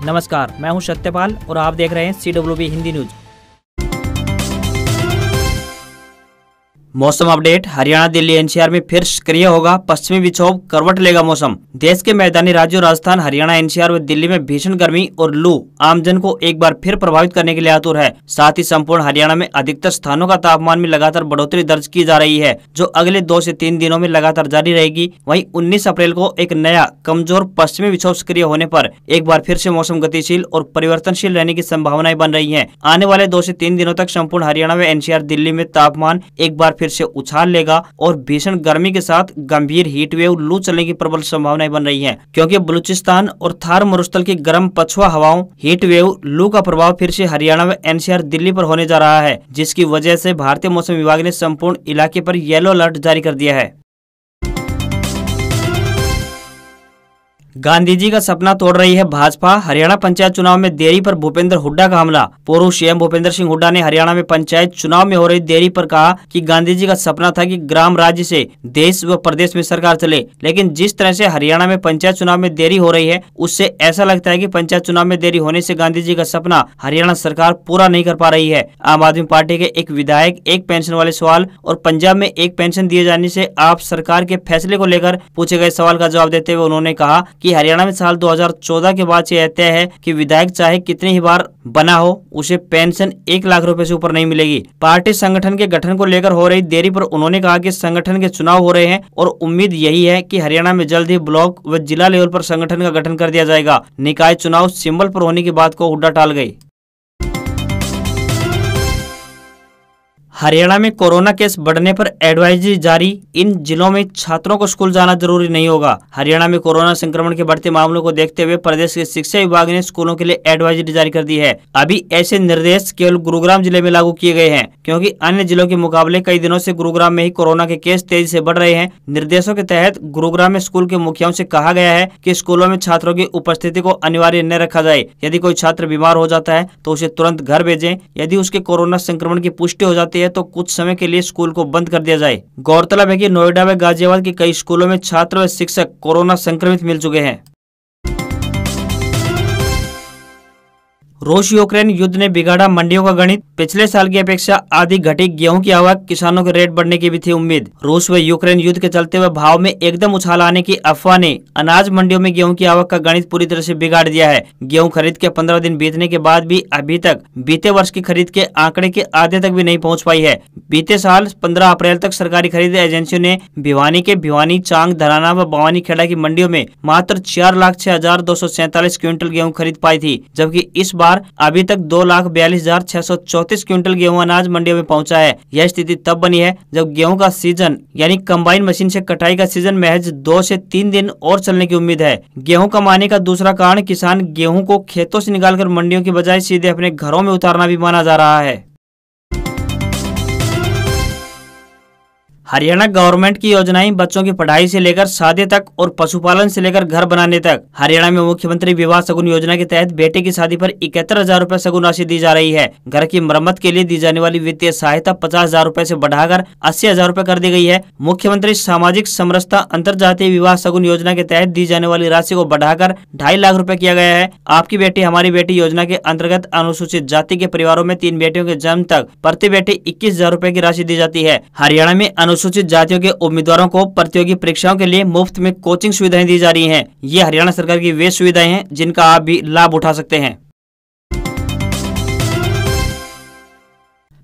नमस्कार, मैं हूं सत्यपाल और आप देख रहे हैं CWB हिंदी न्यूज। मौसम अपडेट। हरियाणा, दिल्ली, एनसीआर में फिर सक्रिय होगा पश्चिमी विक्षोभ, करवट लेगा मौसम। देश के मैदानी राज्यों राजस्थान, हरियाणा, एनसीआर व दिल्ली में भीषण गर्मी और लू आमजन को एक बार फिर प्रभावित करने के लिए आतुर है। साथ ही संपूर्ण हरियाणा में अधिकतर स्थानों का तापमान में लगातार बढ़ोतरी दर्ज की जा रही है, जो अगले 2 से 3 दिनों में लगातार जारी रहेगी। वहीं 19 अप्रैल को एक नया कमजोर पश्चिमी विक्षोभ सक्रिय होने पर एक बार फिर से मौसम गतिशील और परिवर्तनशील रहने की संभावनाएं बन रही है। आने वाले 2 से 3 दिनों तक संपूर्ण हरियाणा में एनसीआर, दिल्ली में तापमान एक बार फिर से उछाल लेगा और भीषण गर्मी के साथ गंभीर हीट वेव, लू चलने की प्रबल संभावनाएं बन रही हैं, क्योंकि बलूचिस्तान और थार मरुस्थल की गर्म पछुआ हवाओं, हीट वेव, लू का प्रभाव फिर से हरियाणा में एनसीआर, दिल्ली पर होने जा रहा है, जिसकी वजह से भारतीय मौसम विभाग ने संपूर्ण इलाके पर येलो अलर्ट जारी कर दिया है। गांधी जी का सपना तोड़ रही है भाजपा। हरियाणा पंचायत चुनाव में देरी पर भूपेंद्र हुड्डा का हमला। पूर्व सीएम भूपेंद्र सिंह हुड्डा ने हरियाणा में पंचायत चुनाव में हो रही देरी पर कहा कि गांधी जी का सपना था कि ग्राम राज्य से देश व प्रदेश में सरकार चले, लेकिन जिस तरह से हरियाणा में पंचायत चुनाव में देरी हो रही है, उससे ऐसा लगता है कि पंचायत चुनाव में देरी होने से गांधी जी का सपना हरियाणा सरकार पूरा नहीं कर पा रही है। आम आदमी पार्टी के एक विधायक एक पेंशन वाले सवाल और पंजाब में एक पेंशन दिए जाने से आप सरकार के फैसले को लेकर पूछे गए सवाल का जवाब देते हुए उन्होंने कहा कि हरियाणा में साल 2014 के बाद से यह तय है कि विधायक चाहे कितनी ही बार बना हो, उसे पेंशन 1 लाख रुपए से ऊपर नहीं मिलेगी। पार्टी संगठन के गठन को लेकर हो रही देरी पर उन्होंने कहा कि संगठन के चुनाव हो रहे हैं और उम्मीद यही है कि हरियाणा में जल्द ही ब्लॉक व जिला लेवल पर संगठन का गठन कर दिया जाएगा। निकाय चुनाव सिंबल पर होने की बात को हुड्डा टाल गई। हरियाणा में कोरोना केस बढ़ने पर एडवाइजरी जारी। इन जिलों में छात्रों को स्कूल जाना जरूरी नहीं होगा। हरियाणा में कोरोना संक्रमण के बढ़ते मामलों को देखते हुए प्रदेश के शिक्षा विभाग ने स्कूलों के लिए एडवाइजरी जारी कर दी है। अभी ऐसे निर्देश केवल गुरुग्राम जिले में लागू किए गए हैं, क्योंकि अन्य जिलों के मुकाबले कई दिनों से गुरुग्राम में ही कोरोना के केस तेजी से बढ़ रहे हैं। निर्देशों के तहत गुरुग्राम में स्कूल के मुखियाओं से कहा गया है कि स्कूलों में छात्रों की उपस्थिति को अनिवार्य न रखा जाए। यदि कोई छात्र बीमार हो जाता है तो उसे तुरंत घर भेजें। यदि उसके कोरोना संक्रमण की पुष्टि हो जाती है तो कुछ समय के लिए स्कूल को बंद कर दिया जाए। गौरतलब है कि नोएडा व गाजियाबाद के कई स्कूलों में छात्र व शिक्षक कोरोना संक्रमित मिल चुके हैं। रूस यूक्रेन युद्ध ने बिगाड़ा मंडियों का गणित। पिछले साल की अपेक्षा आधी घटी गेहूं की आवक, किसानों के रेट बढ़ने की भी थी उम्मीद। रूस व यूक्रेन युद्ध के चलते हुए भाव में एकदम उछाल आने की अफवाह ने अनाज मंडियों में गेहूं की आवक का गणित पूरी तरह से बिगाड़ दिया है। गेहूं खरीद के 15 दिन बीतने के बाद भी अभी तक बीते वर्ष की खरीद के आंकड़े के आधे तक भी नहीं पहुँच पाई है। बीते साल 15 अप्रैल तक सरकारी खरीद एजेंसियों ने भिवानी के भिवानी, चांग, धराना व भवानी खेड़ा की मंडियों में मात्र 4,06,247 क्विंटल गेहूं खरीद पाई थी, जबकि इस बार अभी तक 2,42,634 क्विंटल गेहूं अनाज मंडियों में पहुंचा है। यह स्थिति तब बनी है जब गेहूं का सीजन यानी कंबाइन मशीन से कटाई का सीजन महज 2 से 3 दिन और चलने की उम्मीद है। गेहूं कमाने का दूसरा कारण किसान गेहूं को खेतों से निकालकर मंडियों की बजाय सीधे अपने घरों में उतारना भी माना जा रहा है। हरियाणा गवर्नमेंट की योजनाएं बच्चों की पढ़ाई से लेकर शादी तक और पशुपालन से लेकर घर बनाने तक। हरियाणा में मुख्यमंत्री विवाह शगुन योजना के तहत बेटे की शादी पर 71,000 रुपए शगुन राशि दी जा रही है। घर की मरम्मत के लिए दी जाने वाली वित्तीय सहायता 50,000 रुपए से बढ़ाकर 80,000 रुपए कर दी गई है। मुख्यमंत्री सामाजिक समरसता अंतरजातीय विवाह शगुन योजना के तहत दी जाने वाली राशि को बढ़ाकर 2.5 लाख रुपए किया गया है। आपकी बेटी हमारी बेटी योजना के अंतर्गत अनुसूचित जाति के परिवारों में 3 बेटियों के जन्म तक प्रति बेटी 21,000 रुपए की राशि दी जाती है। हरियाणा में अनुसूचित जातियों के उम्मीदवारों को प्रतियोगी परीक्षाओं के लिए मुफ्त में कोचिंग सुविधाएं दी जा रही हैं। ये हरियाणा सरकार की वे सुविधाएं हैं जिनका आप भी लाभ उठा सकते हैं।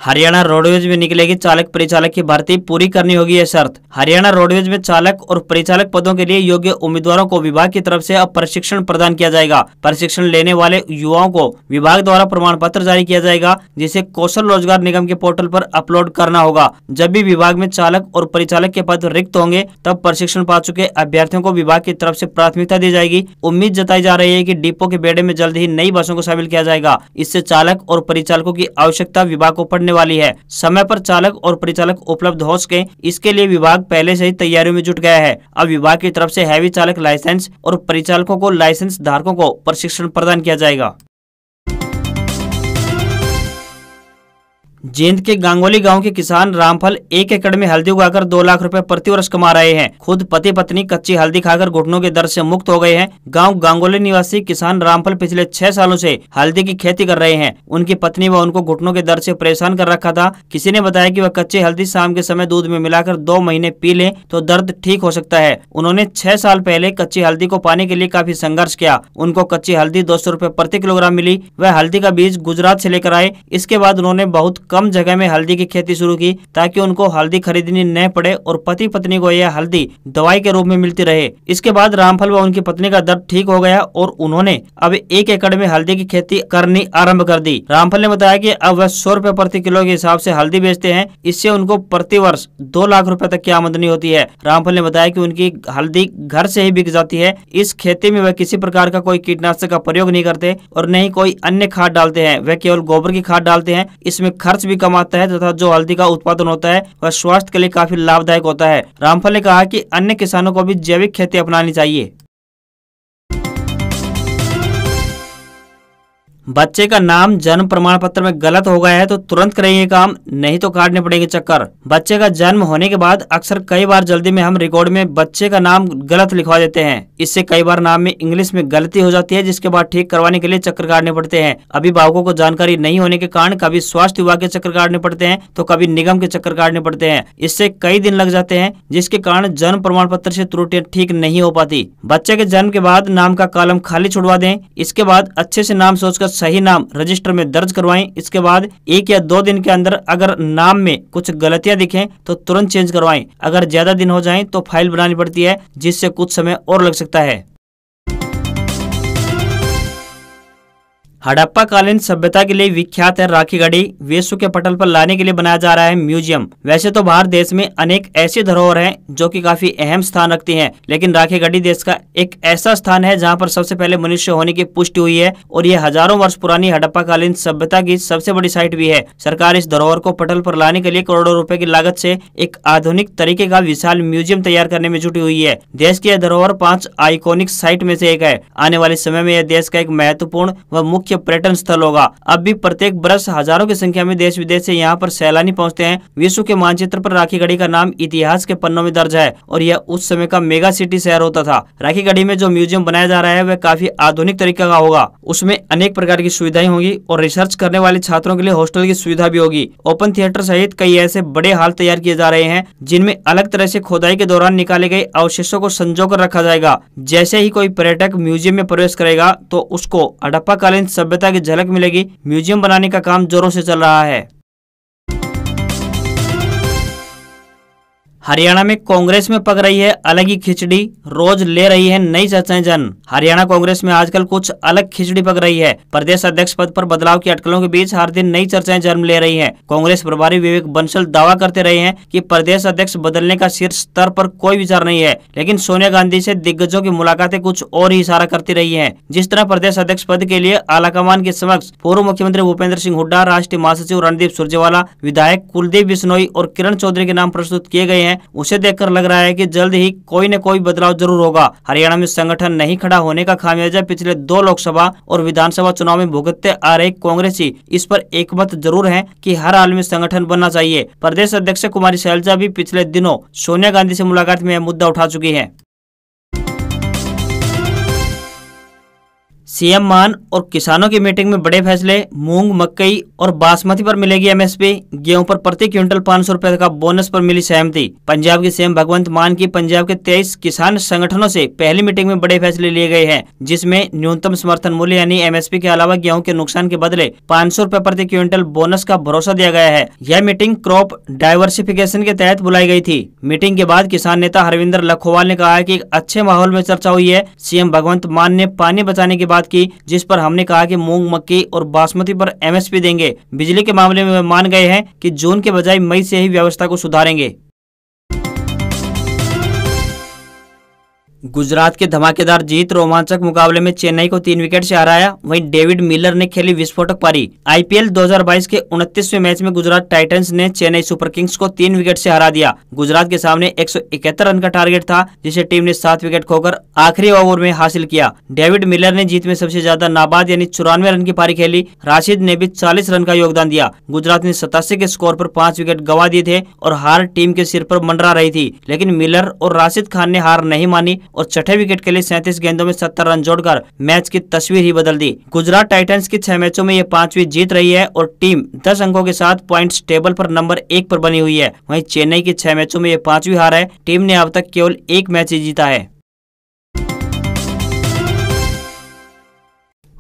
हरियाणा रोडवेज में निकलेगी चालक परिचालक की भर्ती, पूरी करनी होगी यह शर्त। हरियाणा रोडवेज में चालक और परिचालक पदों के लिए योग्य उम्मीदवारों को विभाग की तरफ से अब प्रशिक्षण प्रदान किया जाएगा। प्रशिक्षण लेने वाले युवाओं को विभाग द्वारा प्रमाण पत्र जारी किया जाएगा, जिसे कौशल रोजगार निगम के पोर्टल पर अपलोड करना होगा। जब भी विभाग में चालक और परिचालक के पद रिक्त होंगे तब प्रशिक्षण पा चुके अभ्यर्थियों को विभाग की तरफ से प्राथमिकता दी जाएगी। उम्मीद जताई जा रही है कि डिपो के बेड़े में जल्द ही नई बसों को शामिल किया जाएगा। इससे चालक और परिचालकों की आवश्यकता विभाग को पड़ने वाली है। समय पर चालक और परिचालक उपलब्ध हो सके, इसके लिए विभाग पहले से ही तैयारियों में जुट गया है। अब विभाग की तरफ से हैवी चालक लाइसेंस और परिचालकों को लाइसेंस धारकों को प्रशिक्षण प्रदान किया जाएगा। जींद के गांगोली गांव के किसान रामफल 1 एकड़ में हल्दी उगाकर 2 लाख रुपए प्रति वर्ष कमा रहे हैं। खुद पति पत्नी कच्ची हल्दी खाकर घुटनों के दर्द से मुक्त हो गए हैं। गांव गांगोली निवासी किसान रामफल पिछले 6 सालों से हल्दी की खेती कर रहे हैं। उनकी पत्नी व उनको घुटनों के दर्द से परेशान कर रखा था। किसी ने बताया कि वह कच्ची हल्दी शाम के समय दूध में मिलाकर 2 महीने पी लें तो दर्द ठीक हो सकता है। उन्होंने 6 साल पहले कच्ची हल्दी को पाने के लिए काफी संघर्ष किया। उनको कच्ची हल्दी 200 रुपए प्रति किलोग्राम मिली। वह हल्दी का बीज गुजरात से लेकर आए। इसके बाद उन्होंने बहुत कम जगह में हल्दी की खेती शुरू की ताकि उनको हल्दी खरीदनी न पड़े और पति पत्नी को यह हल्दी दवाई के रूप में मिलती रहे। इसके बाद रामफल व उनकी पत्नी का दर्द ठीक हो गया और उन्होंने अब 1 एकड़ में हल्दी की खेती करनी आरंभ कर दी। रामफल ने बताया कि अब वह 100 रुपए प्रति किलो के हिसाब से हल्दी बेचते हैं। इससे उनको प्रति वर्ष 2 लाख रुपए तक की आमदनी होती है। रामफल ने बताया कि उनकी हल्दी घर से ही बिक जाती है। इस खेती में वह किसी प्रकार का कोई कीटनाशक का प्रयोग नहीं करते और न ही कोई अन्य खाद डालते हैं। वह केवल गोबर की खाद डालते हैं। इसमें खर्च भी कम आता है तथा जो हल्दी का उत्पादन होता है वह स्वास्थ्य के लिए काफी लाभदायक होता है। रामफल ने कहा कि अन्य किसानों को भी जैविक खेती अपनानी चाहिए। बच्चे का नाम जन्म प्रमाण पत्र में गलत हो गया है तो तुरंत करेंगे काम, नहीं तो काटने पड़ेंगे चक्कर। बच्चे का जन्म होने के बाद अक्सर कई बार जल्दी में हम रिकॉर्ड में बच्चे का नाम गलत लिखवा देते हैं। इससे कई बार नाम में इंग्लिश में गलती हो जाती है, जिसके बाद ठीक करवाने के लिए चक्कर काटने पड़ते हैं। अभिभावकों को जानकारी नहीं होने के कारण कभी स्वास्थ्य विभाग के चक्कर काटने पड़ते हैं तो कभी निगम के चक्कर काटने पड़ते हैं। इससे कई दिन लग जाते हैं, जिसके कारण जन्म प्रमाण पत्र से त्रुटियां ठीक नहीं हो पाती। बच्चे के जन्म के बाद नाम का कॉलम खाली छुड़वा दें। इसके बाद अच्छे से नाम सोचकर सही नाम रजिस्टर में दर्ज करवाएं। इसके बाद 1 या 2 दिन के अंदर अगर नाम में कुछ गलतियां दिखें तो तुरंत चेंज करवाएं। अगर ज्यादा दिन हो जाएं तो फाइल बनानी पड़ती है, जिससे कुछ समय और लग सकता है। हड़प्पा कालीन सभ्यता के लिए विख्यात है राखीगढ़ी। विश्व के पटल पर लाने के लिए बनाया जा रहा है म्यूजियम। वैसे तो भारत देश में अनेक ऐसी धरोहर हैं जो कि काफी अहम स्थान रखती हैं, लेकिन राखीगढ़ी देश का एक ऐसा स्थान है जहां पर सबसे पहले मनुष्य होने की पुष्टि हुई है और ये हजारों वर्ष पुरानी हड़प्पा कालीन सभ्यता की सबसे बड़ी साइट भी है। सरकार इस धरोहर को पटल पर लाने के लिए करोड़ों रुपए की लागत से एक आधुनिक तरीके का विशाल म्यूजियम तैयार करने में जुटी हुई है। देश की यह धरोहर 5 आइकॉनिक साइट में से एक है। आने वाले समय में यह देश का एक महत्वपूर्ण व मुख्य पर्यटन स्थल होगा। अब भी प्रत्येक बरस हजारों की संख्या में देश विदेश से यहाँ पर सैलानी पहुँचते हैं। विश्व के मानचित्र पर राखीगढ़ी का नाम इतिहास के पन्नों में दर्ज है और यह उस समय का मेगा सिटी शहर होता था। राखीगढ़ी में जो म्यूजियम बनाया जा रहा है वह काफी आधुनिक तरीके का होगा। उसमें अनेक प्रकार की सुविधाएं होंगी और रिसर्च करने वाले छात्रों के लिए हॉस्टल की सुविधा भी होगी। ओपन थिएटर सहित कई ऐसे बड़े हॉल तैयार किए जा रहे हैं जिनमें अलग तरह से खोदाई के दौरान निकाले गए अवशेषों को संजोकर रखा जाएगा। जैसे ही कोई पर्यटक म्यूजियम में प्रवेश करेगा तो उसको हड़प्पा कालीन सभ्यता की झलक मिलेगी। म्यूजियम बनाने का काम जोरों से चल रहा है। हरियाणा में कांग्रेस में पक रही है अलग ही खिचड़ी, रोज ले रही है नई चर्चाएं जन। हरियाणा कांग्रेस में आजकल कुछ अलग खिचड़ी पक रही है। प्रदेश अध्यक्ष पद पर बदलाव की अटकलों के बीच हर दिन नई चर्चाएं जन्म ले रही हैं। कांग्रेस प्रभारी विवेक बंसल दावा करते रहे हैं कि प्रदेश अध्यक्ष बदलने का शीर्ष स्तर पर कोई विचार नहीं है, लेकिन सोनिया गांधी से दिग्गजों की मुलाकातें कुछ और ही इशारा करती रही है। जिस तरह प्रदेश अध्यक्ष पद के लिए आलाकमान के समक्ष पूर्व मुख्यमंत्री भूपेंद्र सिंह हुड्डा, राष्ट्रीय महासचिव रणदीप सुरजेवाला, विधायक कुलदीप बिश्नोई और किरण चौधरी के नाम प्रस्तुत किए गए हैं, उसे देखकर लग रहा है कि जल्द ही कोई न कोई बदलाव जरूर होगा। हरियाणा में संगठन नहीं खड़ा होने का खामियाजा पिछले 2 लोकसभा और विधानसभा चुनाव में भुगतते आ रहे कांग्रेसी इस पर एकमत जरूर है कि हर हाल में संगठन बनना चाहिए। प्रदेश अध्यक्ष कुमारी शैलजा भी पिछले दिनों सोनिया गांधी से मुलाकात में यह मुद्दा उठा चुकी है। सीएम मान और किसानों की मीटिंग में बड़े फैसले। मूंग, मकई और बासमती पर मिलेगी एमएसपी। गेहूं पर प्रति क्विंटल 500 रुपए का बोनस पर मिली सहमति। पंजाब के सीएम भगवंत मान की पंजाब के 23 किसान संगठनों से पहली मीटिंग में बड़े फैसले लिए गए हैं, जिसमें न्यूनतम समर्थन मूल्य यानी एमएसपी के अलावा गेहूं के नुकसान के बदले 500 रुपए प्रति क्विंटल बोनस का भरोसा दिया गया है। यह मीटिंग क्रॉप डाइवर्सिफिकेशन के तहत बुलाई गई थी। मीटिंग के बाद किसान नेता हरविंदर लखोवाल ने कहा कि एक अच्छे माहौल में चर्चा हुई है। सीएम भगवंत मान ने पानी बचाने की बात की, जिस पर हमने कहा कि मूंग, मक्की और बासमती पर एमएसपी देंगे। बिजली के मामले में मान गए हैं कि जून के बजाय मई से ही व्यवस्था को सुधारेंगे। गुजरात की धमाकेदार जीत, रोमांचक मुकाबले में चेन्नई को 3 विकेट से हराया। वहीं डेविड मिलर ने खेली विस्फोटक पारी। आईपीएल 2022 के 29वें मैच में गुजरात टाइटंस ने चेन्नई सुपर किंग्स को 3 विकेट से हरा दिया। गुजरात के सामने 171 रन का टारगेट था, जिसे टीम ने 7 विकेट खोकर आखिरी ओवर में हासिल किया। डेविड मिलर ने जीत में सबसे ज्यादा नाबाद यानी 94 रन की पारी खेली। राशिद ने भी 40 रन का योगदान दिया। गुजरात ने 87 के स्कोर पर 5 विकेट गंवा दिए थे और हार टीम के सिर पर मंडरा रही थी, लेकिन मिलर और राशिद खान ने हार नहीं मानी और छठे विकेट के लिए 37 गेंदों में 70 रन जोड़कर मैच की तस्वीर ही बदल दी। गुजरात टाइटंस की 6 मैचों में ये 5वीं जीत रही है और टीम 10 अंकों के साथ पॉइंट्स टेबल पर नंबर 1 पर बनी हुई है। वहीं चेन्नई की 6 मैचों में ये 5वीं हार है। टीम ने अब तक केवल 1 मैच ही जीता है।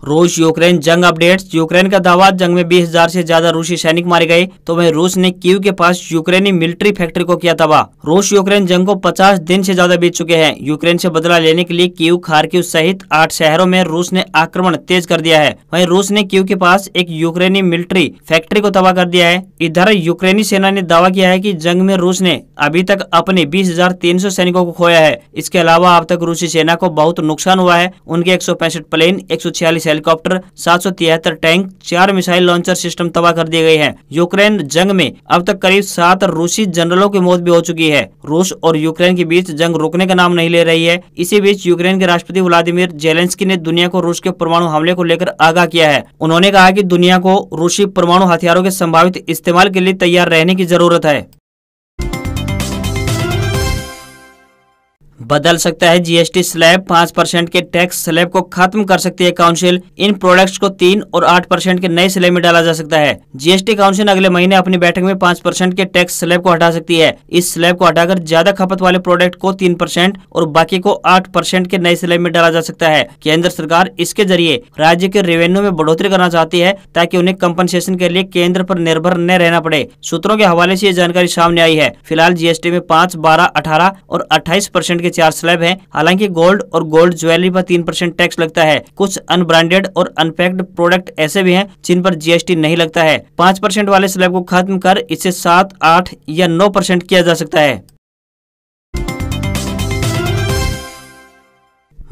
रूस यूक्रेन जंग अपडेट्स। यूक्रेन का दावा, जंग में 20,000 से ज्यादा रूसी सैनिक मारे गए, तो वहीं रूस ने कीव के पास यूक्रेनी मिलिट्री फैक्ट्री को किया तबाह। रूस यूक्रेन जंग को 50 दिन से ज्यादा बीत चुके हैं। यूक्रेन से बदला लेने के लिए कीव, खार्किव सहित 8 शहरों में रूस ने आक्रमण तेज कर दिया है। वहीं रूस ने कीव के पास एक यूक्रेनी मिलिट्री फैक्ट्री को तबाह कर दिया है। इधर यूक्रेनी सेना ने दावा किया है कि जंग में रूस ने अभी तक अपने 20,300 सैनिकों को खोया है। इसके अलावा अब तक रूसी सेना को बहुत नुकसान हुआ है। उनके 165 plane, 146 helicopter, 773 tank, 4 missile launcher system तबाह कर दिए गए हैं। यूक्रेन जंग में अब तक करीब 7 रूसी जनरलों की मौत भी हो चुकी है। रूस और यूक्रेन के बीच जंग रुकने का नाम नहीं ले रही है। इसी बीच यूक्रेन के राष्ट्रपति व्लादिमीर जेलेंस्की ने दुनिया को रूस के परमाणु हमले को लेकर आगाह किया है। उन्होंने कहा कि दुनिया को रूसी परमाणु हथियारों के संभावित इस्तेमाल के लिए तैयार रहने की जरूरत है। बदल सकता है जीएसटी स्लैब, 5% के टैक्स स्लैब को खत्म कर सकती है काउंसिल। इन प्रोडक्ट्स को 3 और 8% के नए स्लैब में डाला जा सकता है। जीएसटी काउंसिल अगले महीने अपनी बैठक में 5% के टैक्स स्लैब को हटा सकती है। इस स्लैब को हटाकर ज्यादा खपत वाले प्रोडक्ट को 3% और बाकी को 8% के नए स्लैब में डाला जा सकता है। केंद्र सरकार इसके जरिए राज्य के रेवेन्यू में बढ़ोतरी करना चाहती है, ताकि उन्हें कंपनसेशन के लिए केंद्र पर निर्भर न रहना पड़े। सूत्रों के हवाले से ये जानकारी सामने आई है। फिलहाल जीएसटी में 5, 12, 18 और 28% के 4 स्लैब हैं। हालांकि गोल्ड और गोल्ड ज्वेलरी पर 3% टैक्स लगता है। कुछ अनब्रांडेड और अनपैक्ड प्रोडक्ट ऐसे भी हैं जिन पर जीएसटी नहीं लगता है। 5% वाले स्लैब को खत्म कर इसे 7, 8 या 9% किया जा सकता है।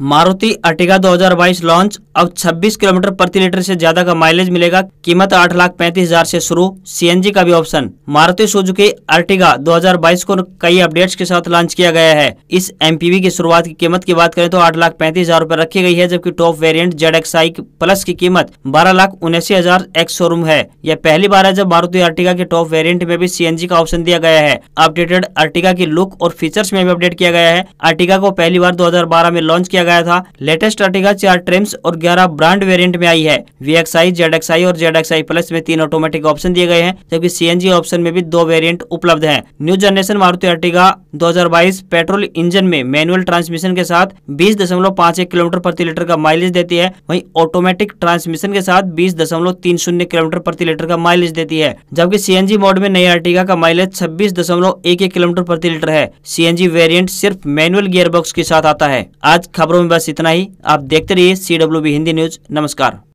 Maruti Ertiga 2022 launch. अब 26 किलोमीटर प्रति लीटर से ज्यादा का माइलेज मिलेगा। कीमत 8,35,000 से शुरू, सीएनजी का भी ऑप्शन। मारुति सुजुकी अर्टिगा 2022 को कई अपडेट्स के साथ लॉन्च किया गया है। इस एमपीवी की शुरुआत की कीमत की बात करें तो 8,35,000 रुपए रखी गई है, जबकि टॉप वेरिएंट ZXi प्लस की कीमत 12,79,000 एक्स शोरूम है। यह पहली बार है जब मारुति अर्टिगा के टॉप वेरिएंट में भी सीएनजी का ऑप्शन दिया गया है। अपडेटेड अर्टिगा की लुक और फीचर्स में भी अपडेट किया गया है। अर्टिगा को पहली बार 2012 में लॉन्च किया गया था। लेटेस्ट अर्टिगा 4 ट्रिम्स और 11 ब्रांड वेरिएंट में आई है। VXi, ZXi और ZXi प्लस में 3 ऑटोमेटिक ऑप्शन दिए गए हैं, जबकि सीएनजी ऑप्शन में भी 2 वेरिएंट उपलब्ध हैं। New generation Maruti Ertiga 2022 petrol engine में मैनुअल ट्रांसमिशन के साथ 20.51 किलोमीटर प्रति लीटर का माइलेज देती है। वहीं ऑटोमेटिक ट्रांसमिशन के साथ 20.30 किलोमीटर प्रति लीटर का माइलेज देती है, जबकि सीएनजी मोड में नई अर्टिगा का माइलेज 26.11 किलोमीटर प्रति लीटर है। सीएनजी वेरिएंट सिर्फ मैनुअल गियरबॉक्स के साथ आता है। आज खबरों में बस इतना ही। आप देखते रहिए CWB हिंदी न्यूज। नमस्कार।